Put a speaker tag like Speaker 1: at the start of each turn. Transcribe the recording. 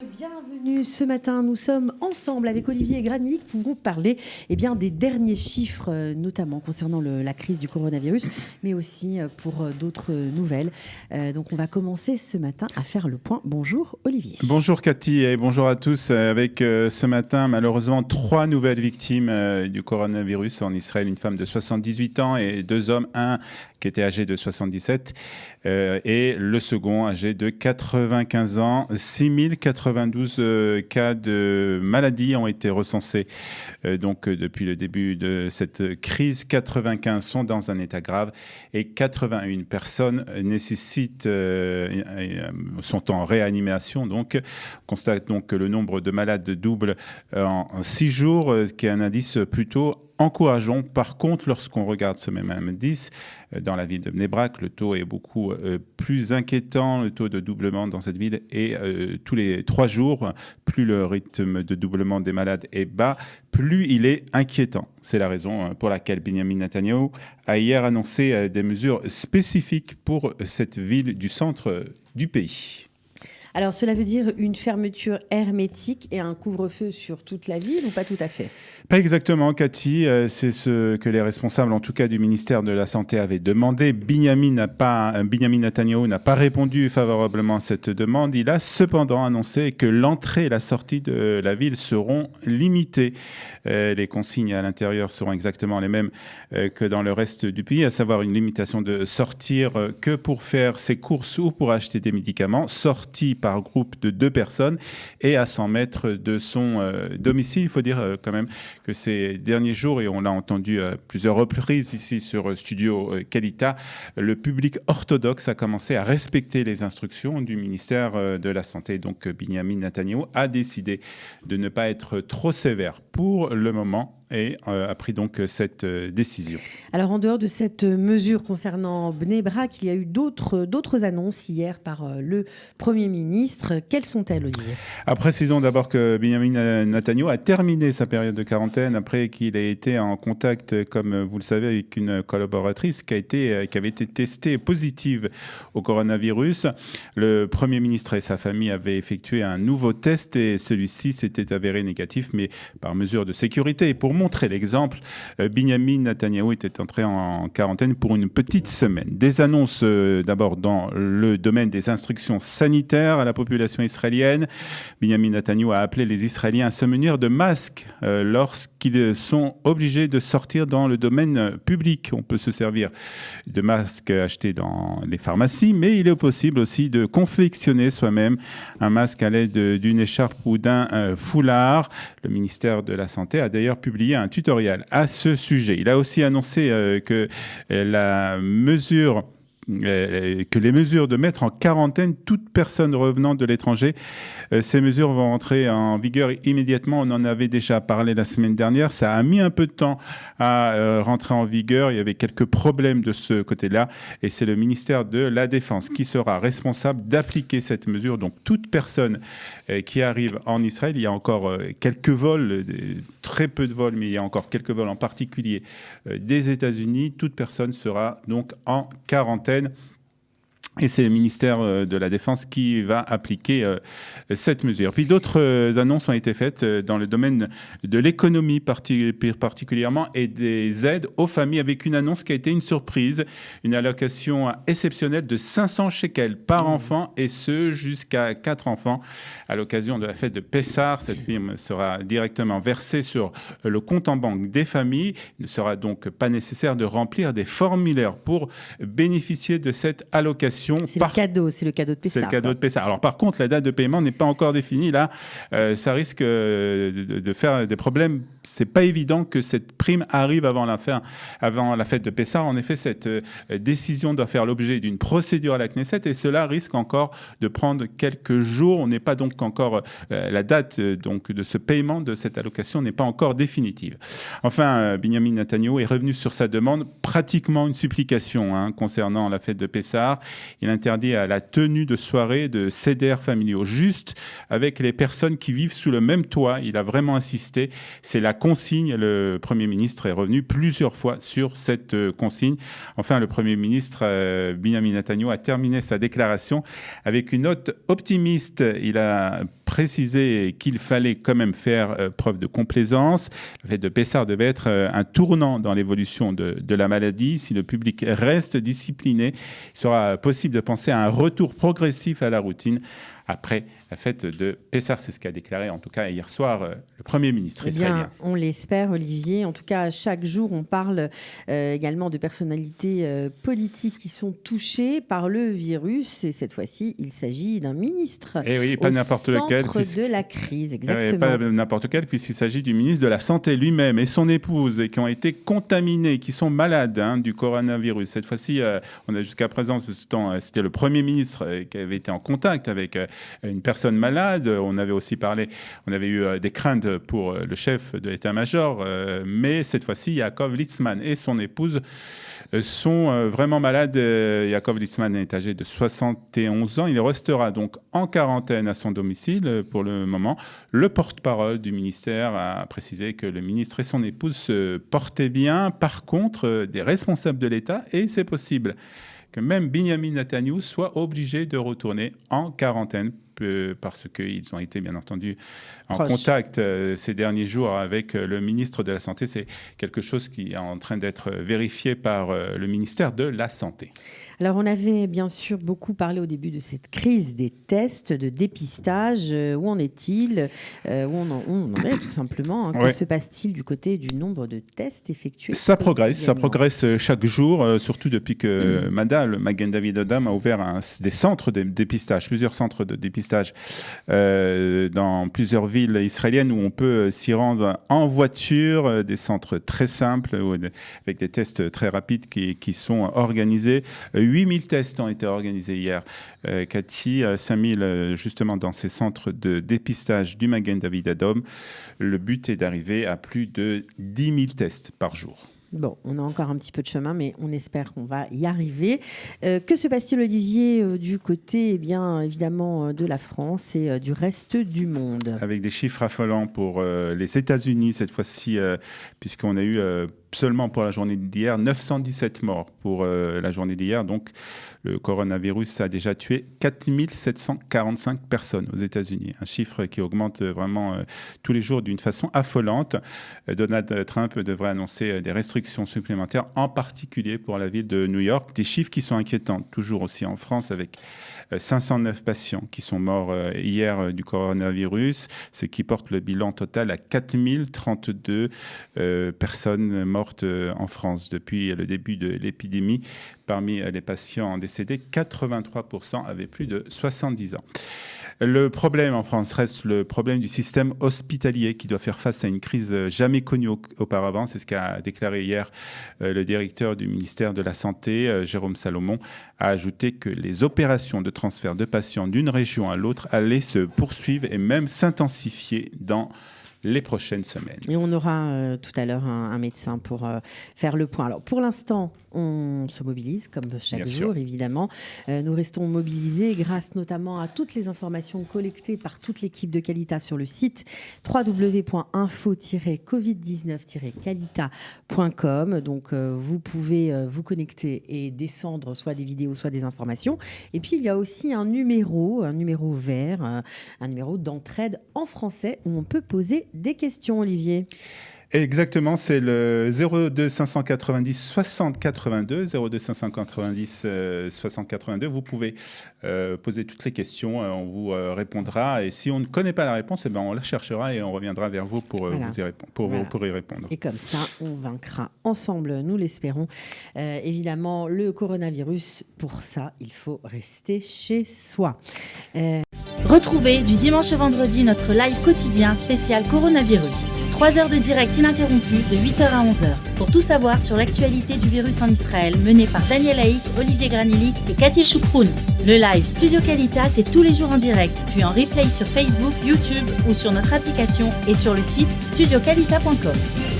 Speaker 1: Bienvenue ce matin, nous sommes ensemble avec Olivier Granic pour vous parler des derniers chiffres, notamment concernant la crise du coronavirus, mais aussi pour d'autres nouvelles. Donc on va commencer ce matin à faire le point. Bonjour Olivier.
Speaker 2: Bonjour Cathy et bonjour à tous. Avec ce matin malheureusement 3 nouvelles victimes du coronavirus en Israël. Une femme de 78 ans et 2 hommes, un qui était âgé de 77 et le second âgé de 95 ans. 6092 cas de maladie ont été recensés depuis le début de cette crise. 95 sont dans un état grave et 81 personnes sont en réanimation. Donc, on constate donc que le nombre de malades double en 6 jours, ce qui est un indice plutôt encourageant. Par contre, lorsqu'on regarde ce même indice dans la ville de Bnei Brak, le taux est beaucoup plus inquiétant. Le taux de doublement dans cette ville est tous les 3 jours. Plus le rythme de doublement des malades est bas, plus il est inquiétant. C'est la raison pour laquelle Benjamin Netanyahu a hier annoncé des mesures spécifiques pour cette ville du centre du pays.
Speaker 1: Alors cela veut dire une fermeture hermétique et un couvre-feu sur toute la ville ou pas tout à fait ?
Speaker 2: Pas exactement, Cathy. C'est ce que les responsables, en tout cas du ministère de la Santé, avaient demandé. Benjamin Netanyahu n'a pas répondu favorablement à cette demande. Il a cependant annoncé que l'entrée et la sortie de la ville seront limitées. Les consignes à l'intérieur seront exactement les mêmes que dans le reste du pays, à savoir une limitation de sortir que pour faire ses courses ou pour acheter des médicaments, sortie par groupe de 2 personnes et à 100 mètres de son domicile. Il faut dire quand même que ces derniers jours, et on l'a entendu à plusieurs reprises ici sur Studio Kalita, le public orthodoxe a commencé à respecter les instructions du ministère de la Santé. Donc Benjamin Netanyahu a décidé de ne pas être trop sévère pour le moment et a pris donc cette décision.
Speaker 1: Alors en dehors de cette mesure concernant Bnei Brak, il y a eu d'autres annonces hier par le Premier ministre. Quelles sont-elles, Olivier ?
Speaker 2: Précisons d'abord que Benjamin Netanyahu a terminé sa période de quarantaine après qu'il ait été en contact, comme vous le savez, avec une collaboratrice qui avait été testée positive au coronavirus. Le Premier ministre et sa famille avaient effectué un nouveau test et celui-ci s'était avéré négatif, mais par mesure de sécurité. Pour montrer l'exemple, Benjamin Netanyahu était entré en quarantaine pour une petite semaine. Des annonces d'abord dans le domaine des instructions sanitaires à la population israélienne. Benjamin Netanyahu a appelé les Israéliens à se munir de masques lorsqu'ils sont obligés de sortir dans le domaine public. On peut se servir de masques achetés dans les pharmacies, mais il est possible aussi de confectionner soi-même un masque à l'aide d'une écharpe ou d'un foulard. Le ministère de la Santé a d'ailleurs publié un tutoriel à ce sujet. Il a aussi annoncé que les mesures de mettre en quarantaine toute personne revenant de l'étranger, ces mesures vont entrer en vigueur immédiatement. On en avait déjà parlé la semaine dernière. Ça a mis un peu de temps à rentrer en vigueur. Il y avait quelques problèmes de ce côté-là. Et c'est le ministère de la Défense qui sera responsable d'appliquer cette mesure. Donc, toute personne qui arrive en Israël, il y a encore quelques vols, très peu de vols, mais il y a encore quelques vols en particulier des États-Unis. Toute personne sera donc en quarantaine. Et c'est le ministère de la Défense qui va appliquer cette mesure. Puis d'autres annonces ont été faites dans le domaine de l'économie particulièrement et des aides aux familles, avec une annonce qui a été une surprise, une allocation exceptionnelle de 500 shekels par enfant, et ce jusqu'à 4 enfants à l'occasion de la fête de Pessah. Cette prime sera directement versée sur le compte en banque des familles. Il ne sera donc pas nécessaire de remplir des formulaires pour bénéficier de cette allocation.
Speaker 1: C'est le cadeau de Pessah.
Speaker 2: C'est le cadeau de Pessah. Alors par contre, la date de paiement n'est pas encore définie. Là, ça risque de faire des problèmes. C'est pas évident que cette prime arrive avant la fête de Pessah. En effet, cette décision doit faire l'objet d'une procédure à la Knesset et cela risque encore de prendre quelques jours. On n'est pas donc encore la date donc de ce paiement de cette allocation n'est pas encore définitive. Enfin, Benjamin Netanyahu est revenu sur sa demande, pratiquement une supplication concernant la fête de Pessah. Il interdit à la tenue de soirées de seder familiaux, juste avec les personnes qui vivent sous le même toit. Il a vraiment insisté. C'est la consigne. Le Premier ministre est revenu plusieurs fois sur cette consigne. Enfin, le Premier ministre Benjamin Netanyahu a terminé sa déclaration avec une note optimiste. Il a précisé qu'il fallait quand même faire preuve de complaisance. Le fait de Pessah devait être un tournant dans l'évolution de la maladie. Si le public reste discipliné, il sera possible de penser à un retour progressif à la routine après la fête de Pessah. C'est ce qu'a déclaré en tout cas hier soir le Premier ministre israélien.
Speaker 1: On l'espère, Olivier. En tout cas, chaque jour, on parle également de personnalités politiques qui sont touchées par le virus. Et cette fois-ci, il s'agit d'un ministre.
Speaker 2: Et oui, pas n'importe lequel.
Speaker 1: Au centre de la crise, exactement.
Speaker 2: Pas n'importe lequel, puisqu'il s'agit du ministre de la Santé lui-même et son épouse, qui ont été contaminés, qui sont malades du coronavirus. Cette fois-ci, on a jusqu'à présent, c'était le Premier ministre qui avait été en contact avec une personne malade. On avait aussi parlé, on avait eu des craintes pour le chef de l'état-major, mais cette fois-ci, Yaakov Litzman et son épouse sont vraiment malades. Yaakov Litzman est âgé de 71 ans. Il restera donc en quarantaine à son domicile pour le moment. Le porte-parole du ministère a précisé que le ministre et son épouse se portaient bien. Par contre, des responsables de l'État, et c'est possible que même Benjamin Netanyahu soit obligé de retourner en quarantaine parce qu'ils ont été bien entendu en contact ces derniers jours avec le ministre de la Santé. C'est quelque chose qui est en train d'être vérifié par le ministère de la Santé.
Speaker 1: Alors on avait bien sûr beaucoup parlé au début de cette crise des tests de dépistage. Où en est-il ? Où on en est tout simplement. Que se passe-t-il du côté du nombre de tests effectués ?
Speaker 2: Ça progresse chaque jour, surtout depuis que le Magen David Adom a ouvert des centres de dépistage, plusieurs centres de dépistage dans plusieurs villes israéliennes où on peut s'y rendre en voiture, des centres très simples avec des tests très rapides qui sont organisés. 8000 tests ont été organisés hier, Cathy, 5000 justement dans ces centres de dépistage du Magen David Adom. Le but est d'arriver à plus de 10 000 tests par jour.
Speaker 1: Bon, on a encore un petit peu de chemin, mais on espère qu'on va y arriver. Que se passe-t-il, Olivier, du côté, évidemment, de la France et du reste du monde ?
Speaker 2: Avec des chiffres affolants pour les États-Unis cette fois-ci, puisqu'on a eu seulement pour la journée d'hier 917 morts pour la journée d'hier. Donc, le coronavirus a déjà tué 4745 personnes aux États-Unis. Un chiffre qui augmente vraiment tous les jours d'une façon affolante. Donald Trump devrait annoncer des restrictions supplémentaires, en particulier pour la ville de New York. Des chiffres qui sont inquiétants, toujours aussi en France, avec 509 patients qui sont morts hier du coronavirus, ce qui porte le bilan total à 4032 personnes mortes en France depuis le début de l'épidémie. Parmi les patients décédés, 83% avaient plus de 70 ans. Le problème en France reste le problème du système hospitalier qui doit faire face à une crise jamais connue auparavant. C'est ce qu'a déclaré hier le directeur du ministère de la Santé, Jérôme Salomon, a ajouté que les opérations de transfert de patients d'une région à l'autre allaient se poursuivre et même s'intensifier dans les prochaines semaines.
Speaker 1: Et on aura tout à l'heure un médecin pour faire le point. Alors pour l'instant, on se mobilise comme chaque jour, évidemment. Nous restons mobilisés grâce notamment à toutes les informations collectées par toute l'équipe de Qualita sur le site www.info-covid19-qualita.com. Donc vous pouvez vous connecter et descendre soit des vidéos, soit des informations. Et puis il y a aussi un numéro vert, un numéro d'entraide en français où on peut poser des questions, Olivier.
Speaker 2: Exactement, c'est le 02 590 60 82, 02 590 60 82. Vous pouvez poser toutes les questions, on vous répondra. Et si on ne connaît pas la réponse, on la cherchera et on reviendra vers vous pour y répondre.
Speaker 1: Et comme ça, on vaincra ensemble, nous l'espérons. Évidemment, le coronavirus, pour ça, il faut rester chez soi.
Speaker 3: Retrouvez du dimanche au vendredi notre live quotidien spécial coronavirus. 3 heures de direct ininterrompu de 8h à 11h. Pour tout savoir sur l'actualité du virus en Israël, mené par Daniel Haïk, Olivier Granillic et Cathy Choukroun. Le live Studio Qualita, c'est tous les jours en direct, puis en replay sur Facebook, YouTube ou sur notre application et sur le site studioqualita.com.